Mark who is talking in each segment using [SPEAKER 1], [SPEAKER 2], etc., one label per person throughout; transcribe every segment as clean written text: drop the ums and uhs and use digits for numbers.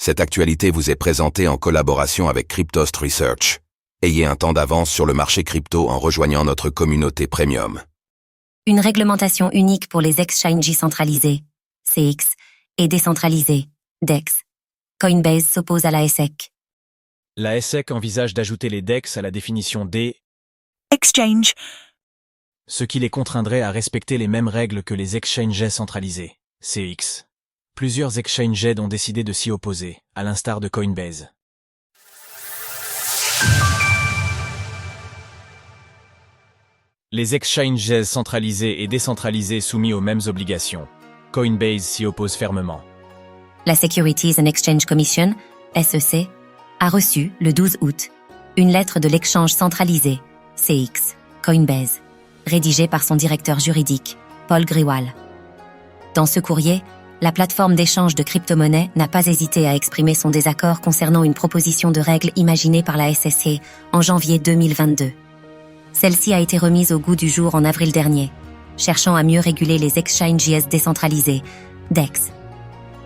[SPEAKER 1] Cette actualité vous est présentée en collaboration avec Cryptost Research. Ayez un temps d'avance sur le marché crypto en rejoignant notre communauté premium.
[SPEAKER 2] Une réglementation unique pour les exchanges centralisés, CX, et décentralisés, DEX. Coinbase s'oppose à la SEC.
[SPEAKER 3] La SEC envisage d'ajouter les DEX à la définition des
[SPEAKER 4] exchange,
[SPEAKER 3] ce qui les contraindrait à respecter les mêmes règles que les exchanges centralisés, CX. Plusieurs exchanges ont décidé de s'y opposer, à l'instar de Coinbase. Les exchanges centralisés et décentralisés soumis aux mêmes obligations. Coinbase s'y oppose fermement.
[SPEAKER 2] La Securities and Exchange Commission, SEC, a reçu, le 12 août, une lettre de l'échange centralisé, CX, Coinbase, rédigée par son directeur juridique, Paul Grewal. Dans ce courrier, la plateforme d'échange de crypto-monnaies n'a pas hésité à exprimer son désaccord concernant une proposition de règle imaginée par la SEC en janvier 2022. Celle-ci a été remise au goût du jour en avril dernier, cherchant à mieux réguler les exchanges décentralisés, DEX.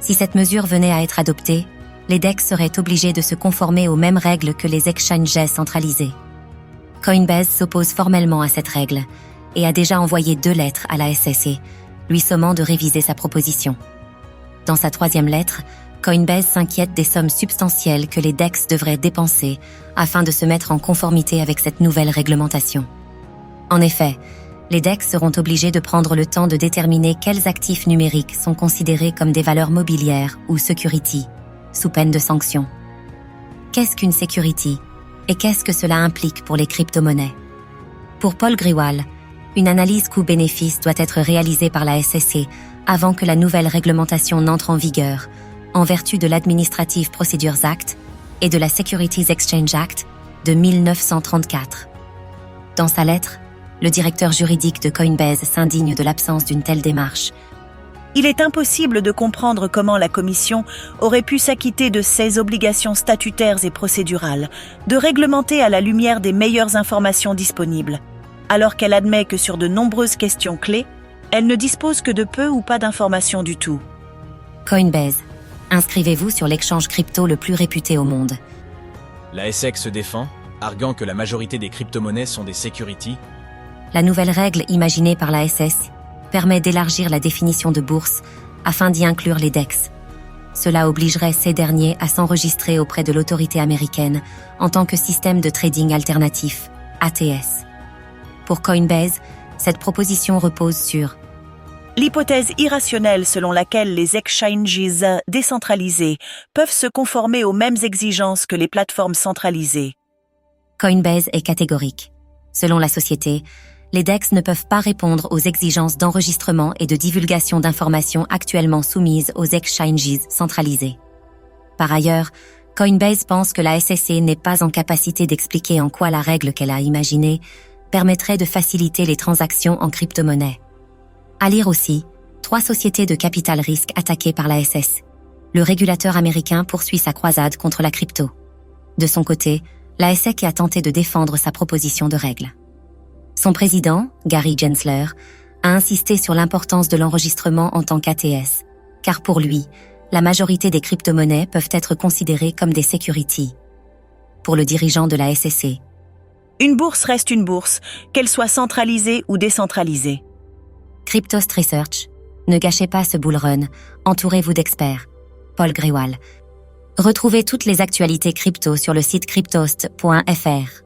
[SPEAKER 2] Si cette mesure venait à être adoptée, les DEX seraient obligés de se conformer aux mêmes règles que les exchanges centralisés. Coinbase s'oppose formellement à cette règle et a déjà envoyé 2 lettres à la SEC, lui sommant de réviser sa proposition. Dans sa 3e lettre, Coinbase s'inquiète des sommes substantielles que les DEX devraient dépenser afin de se mettre en conformité avec cette nouvelle réglementation. En effet, les DEX seront obligés de prendre le temps de déterminer quels actifs numériques sont considérés comme des valeurs mobilières ou security, sous peine de sanctions. Qu'est-ce qu'une security et qu'est-ce que cela implique pour les crypto-monnaies? Pour Paul Grewal, une analyse coût-bénéfice doit être réalisée par la SEC avant que la nouvelle réglementation n'entre en vigueur, en vertu de l'Administrative Procedures Act et de la Securities Exchange Act de 1934. Dans sa lettre, le directeur juridique de Coinbase s'indigne de l'absence d'une telle démarche.
[SPEAKER 4] il est impossible de comprendre comment la Commission aurait pu s'acquitter de ses obligations statutaires et procédurales, de réglementer à la lumière des meilleures informations disponibles, alors qu'elle admet que sur de nombreuses questions clés, elle ne dispose que de peu ou pas d'informations du tout.
[SPEAKER 2] Coinbase. Inscrivez-vous sur l'échange crypto le plus réputé au monde.
[SPEAKER 3] La SEC se défend, arguant que la majorité des crypto-monnaies sont des securities.
[SPEAKER 2] La nouvelle règle imaginée par la SEC permet d'élargir la définition de bourse afin d'y inclure les DEX. Cela obligerait ces derniers à s'enregistrer auprès de l'autorité américaine en tant que système de trading alternatif, ATS. Pour Coinbase, cette proposition repose sur
[SPEAKER 4] l'hypothèse irrationnelle selon laquelle les exchanges décentralisés peuvent se conformer aux mêmes exigences que les plateformes centralisées.
[SPEAKER 2] Coinbase est catégorique. Selon la société, les DEX ne peuvent pas répondre aux exigences d'enregistrement et de divulgation d'informations actuellement soumises aux exchanges centralisés. Par ailleurs, Coinbase pense que la SEC n'est pas en capacité d'expliquer en quoi la règle qu'elle a imaginée permettrait de faciliter les transactions en crypto-monnaie. À lire aussi, 3 sociétés de capital risque attaquées par la SEC. Le régulateur américain poursuit sa croisade contre la crypto. De son côté, la SEC a tenté de défendre sa proposition de règle. Son président, Gary Gensler, a insisté sur l'importance de l'enregistrement en tant qu'ATS, car pour lui, la majorité des crypto-monnaies peuvent être considérées comme des securities. Pour le dirigeant de la SEC,
[SPEAKER 4] une bourse reste une bourse, qu'elle soit centralisée ou décentralisée.
[SPEAKER 2] Cryptost Research, ne gâchez pas ce bull run, entourez-vous d'experts. Paul Grewal. Retrouvez toutes les actualités crypto sur le site cryptost.fr.